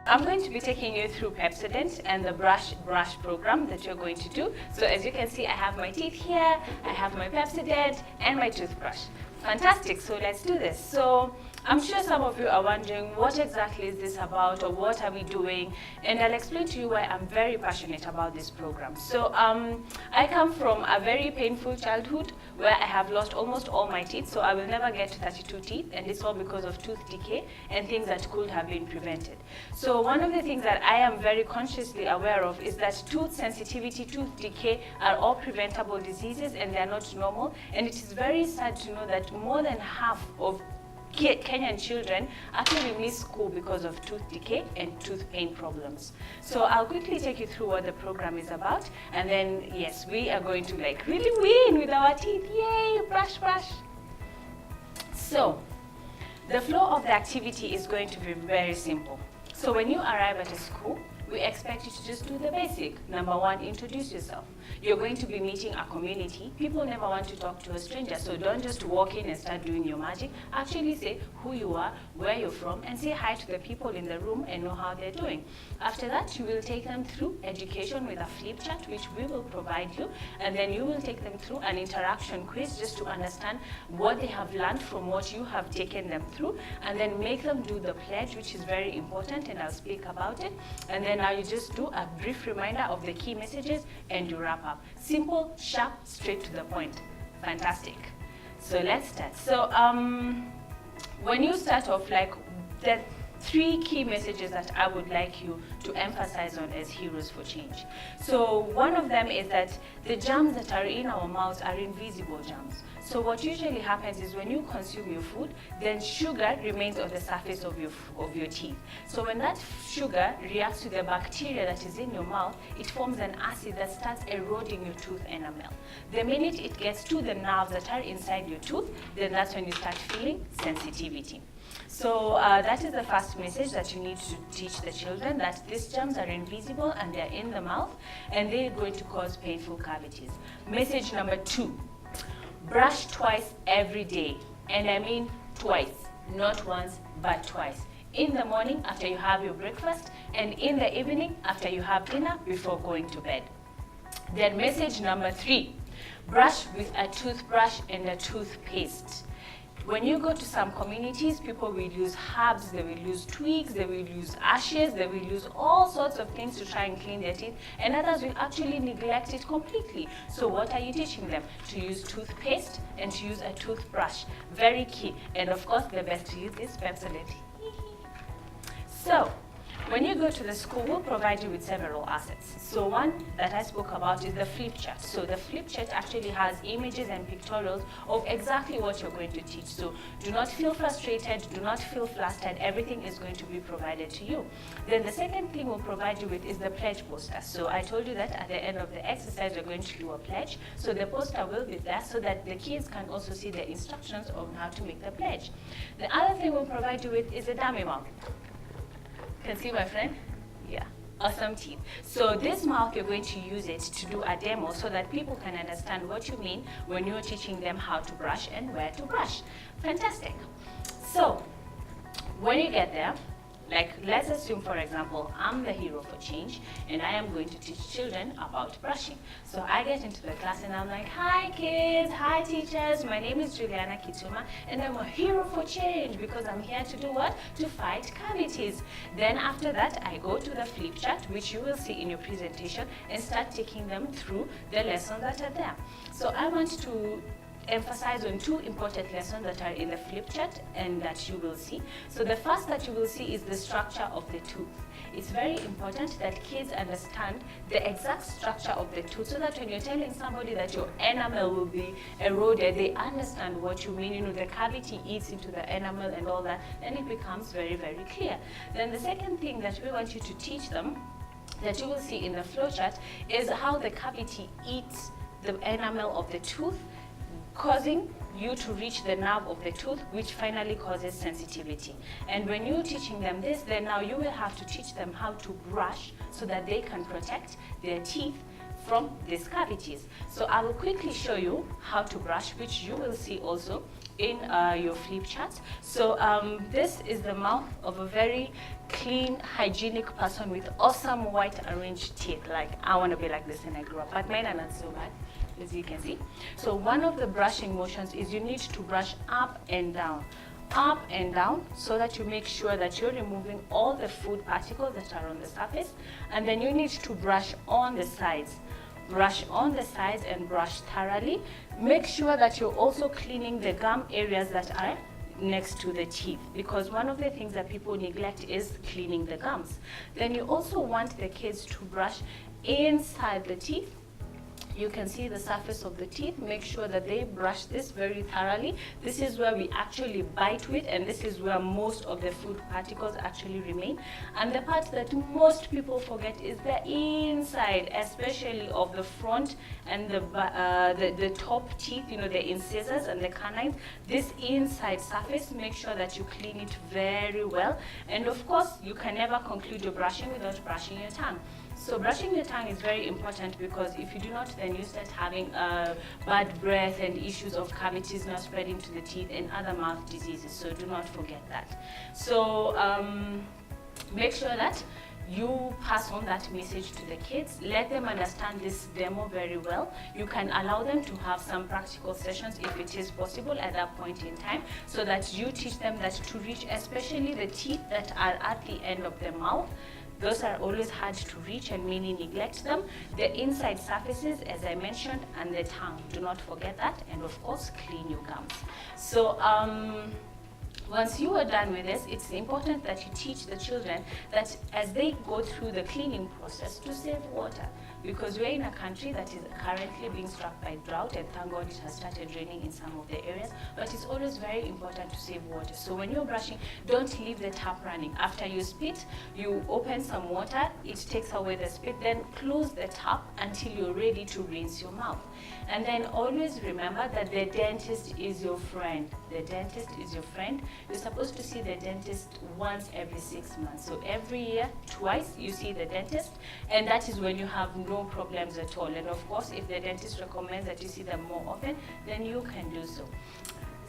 I'm going to be taking you through Pepsodent and the brush program that you're going to do. So as you can see, I have my teeth here, I have my Pepsodent and my toothbrush. Fantastic, so let's do this. So I'm sure some of you are wondering what exactly is this about, or what are we doing, and I'll explain to you why I'm very passionate about this program. So I come from a very painful childhood where I have lost almost all my teeth, so I will never get to 32 teeth, and it's all because of tooth decay and things that could have been prevented. So one of the things that I am very consciously aware of is that tooth sensitivity, tooth decay are all preventable diseases, and they're not normal, and it is very sad to know that more than half of Kenyan children actually miss school because of tooth decay and tooth pain problems. So I'll quickly take you through what the program is about, and then yes, we are going to really win with our teeth. Yay, brush, brush. So the flow of the activity is going to be very simple. So when you arrive at a school, we expect you to just do the basic. Number one, introduce yourself. You're going to be meeting a community. People never want to talk to a stranger, so don't just walk in and start doing your magic. Actually say who you are, where you're from, and say hi to the people in the room and know how they're doing. After that, you will take them through education with a flip chart, which we will provide you, and then you will take them through an interaction quiz just to understand what they have learned from what you have taken them through, and then make them do the pledge, which is very important, and I'll speak about it. And then now you just do a brief reminder of the key messages and you wrap up. Simple, sharp, straight to the point. Fantastic. So let's start. So when you start off, the 3 key messages that I would like you to emphasize on as heroes for change. So one of them is that the germs that are in our mouths are invisible germs. So what usually happens is when you consume your food, then sugar remains on the surface of your teeth. So when that sugar reacts to the bacteria that is in your mouth, it forms an acid that starts eroding your tooth enamel. The minute it gets to the nerves that are inside your tooth, then that's when you start feeling sensitivity. So that is the first message that you need to teach the children, that these germs are invisible and they're in the mouth and they're going to cause painful cavities. Message number 2, brush twice every day. And I mean twice, not once, but twice. In the morning after you have your breakfast, and in the evening after you have dinner before going to bed. Then message number 3, brush with a toothbrush and a toothpaste. When you go to some communities, people will use herbs, they will use twigs, they will use ashes, they will use all sorts of things to try and clean their teeth, and others will actually neglect it completely. So what are you teaching them? To use toothpaste and to use a toothbrush. Very key. And of course, the best to use is Pepsodent. So when you go to the school, we'll provide you with several assets. So one that I spoke about is the flip chart. So the flip chart actually has images and pictorials of exactly what you're going to teach. So do not feel frustrated, do not feel flustered, everything is going to be provided to you. Then the second thing we'll provide you with is the pledge poster. So I told you that at the end of the exercise, we're going to do a pledge. So the poster will be there so that the kids can also see the instructions on how to make the pledge. The other thing we'll provide you with is a dummy mouth. Can see my friend? Yeah, awesome teeth. So this mouth, you're going to use it to do a demo so that people can understand what you mean when you're teaching them how to brush and where to brush. Fantastic. So when you get there, let's assume, for example, I'm the hero for change and I am going to teach children about brushing. So I get into the class and I'm like, hi kids, hi teachers, my name is Juliana Kituma and I'm a hero for change because I'm here to do what? To fight cavities. Then after that, I go to the flip chart, which you will see in your presentation, and start taking them through the lessons that are there. So I want to emphasize on 2 important lessons that are in the flip chart and that you will see. So the first that you will see is the structure of the tooth. It's very important that kids understand the exact structure of the tooth so that when you're telling somebody that your enamel will be eroded, they understand what you mean. You know, the cavity eats into the enamel and all that, then it becomes very, very clear. Then the second thing that we want you to teach them, that you will see in the flowchart, is how the cavity eats the enamel of the tooth, causing you to reach the nerve of the tooth, which finally causes sensitivity. And when you're teaching them this, then now you will have to teach them how to brush so that they can protect their teeth from these cavities. So I will quickly show you how to brush, which you will see also in your flip chart. So this is the mouth of a very clean, hygienic person with awesome white arranged teeth. Like, I want to be like this when I grow up, but mine are not so bad, as you can see. So one of the brushing motions is you need to brush up and down, so that you make sure that you're removing all the food particles that are on the surface. And then you need to brush on the sides. Brush on the sides and brush thoroughly. Make sure that you're also cleaning the gum areas that are next to the teeth, because one of the things that people neglect is cleaning the gums. Then you also want the kids to brush inside the teeth. You can see the surface of the teeth. Make sure that they brush this very thoroughly. This is where we actually bite with, and this is where most of the food particles actually remain. And the part that most people forget is the inside, especially of the front and the top teeth, you know, the incisors and the canines. This inside surface, make sure that you clean it very well. And of course, you can never conclude your brushing without brushing your tongue. So brushing your tongue is very important, because if you do not, then you start having bad breath and issues of cavities not spreading to the teeth and other mouth diseases. So do not forget that. So make sure that you pass on that message to the kids. Let them understand this demo very well. You can allow them to have some practical sessions if it is possible at that point in time, so that you teach them that to reach, especially the teeth that are at the end of the mouth, those are always hard to reach and many neglect them. The inside surfaces, as I mentioned, and the tongue. Do not forget that. And of course, clean your gums. So once you are done with this, it's important that you teach the children that as they go through the cleaning process, to save water. Because we're in a country that is currently being struck by drought, and thank God it has started raining in some of the areas, but it's always very important to save water. So when you're brushing, don't leave the tap running. After you spit, you open some water, it takes away the spit, then close the tap until you're ready to rinse your mouth. And then always remember that the dentist is your friend. The dentist is your friend. You're supposed to see the dentist once every 6 months. So every year, twice, you see the dentist, and that is when you have no problems at all. And of course, if the dentist recommends that you see them more often, then you can do so.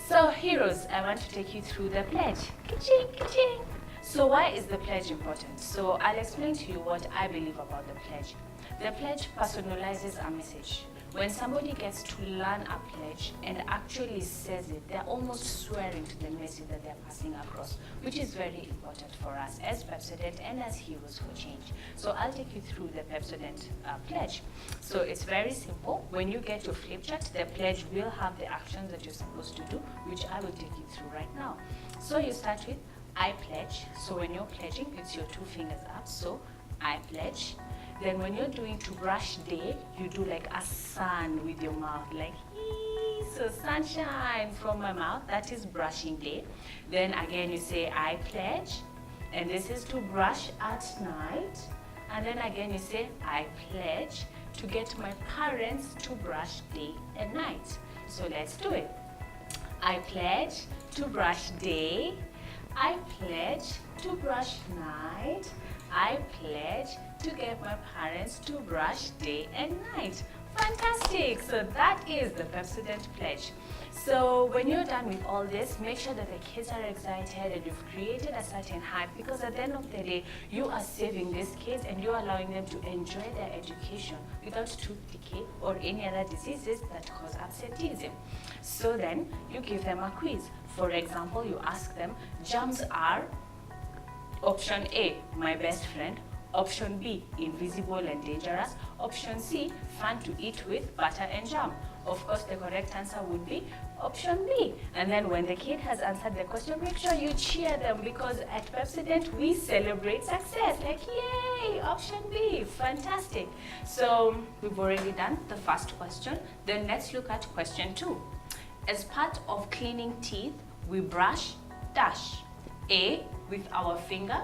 So heroes, I want to take you through the pledge. Ka-ching, ka-ching. So why is the pledge important? So I'll explain to you what I believe about the pledge. The pledge personalizes a message. When somebody gets to learn a pledge and actually says it, they're almost swearing to the message that they're passing across, which is very important for us as Pepsodent and as Heroes for Change. So I'll take you through the Pepsodent pledge. So it's very simple. When you get your flip chart, the pledge will have the actions that you're supposed to do, which I will take you through right now. So you start with I pledge. So when you're pledging, it's your 2 fingers up. So I pledge. Then when you're doing to brush day, you do like a sun with your mouth, like so sunshine from my mouth. That is brushing day. Then again you say I pledge, and this is to brush at night. And then again you say I pledge to get my parents to brush day and night. So let's do it. I pledge to brush day. I pledge to brush night. I pledge to get my parents to brush day and night. Fantastic! So that is the Pepsodent pledge. So when you're done with all this, make sure that the kids are excited and you've created a certain hype, because at the end of the day, you are saving these kids and you're allowing them to enjoy their education without tooth decay or any other diseases that cause absenteeism. So then you give them a quiz. For example, you ask them, germs are option A, my best friend. Option B, invisible and dangerous. Option C, fun to eat with butter and jam. Of course, the correct answer would be option B. And then when the kid has answered the question, make sure you cheer them, because at Pepsodent, we celebrate success. Like, yay, option B, fantastic. So we've already done the first question. Then let's look at question 2. As part of cleaning teeth, we brush dash. A, with our finger.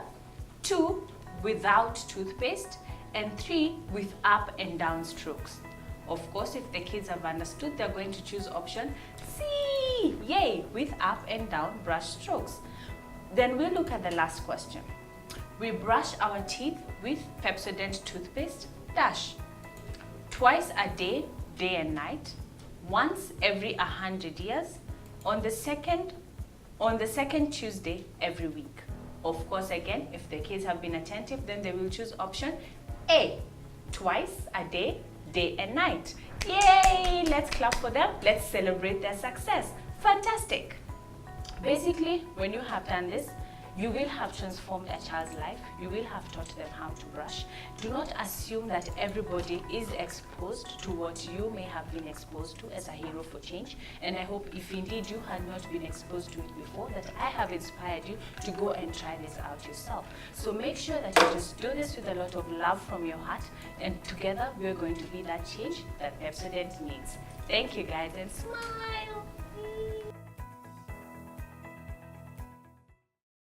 2, without toothpaste. And 3, with up and down strokes. Of course, if the kids have understood, they're going to choose option C, yay, with up and down brush strokes. Then we'll look at the last question. We brush our teeth with Pepsodent toothpaste dash. Twice a day, day and night. Once every 100 years. on the second Tuesday every week. Of course, again, if the kids have been attentive, then they will choose option A, twice a day, day and night. Yay! Let's clap for them. Let's celebrate their success. Fantastic. Basically, when you have done this, you will have transformed a child's life. You will have taught them how to brush. Do not assume that everybody is exposed to what you may have been exposed to as a hero for change. And I hope if indeed you had not been exposed to it before, that I have inspired you to go and try this out yourself. So make sure that you just do this with a lot of love from your heart, and together we are going to be that change that Pepsodent needs. Thank you guys, and smile.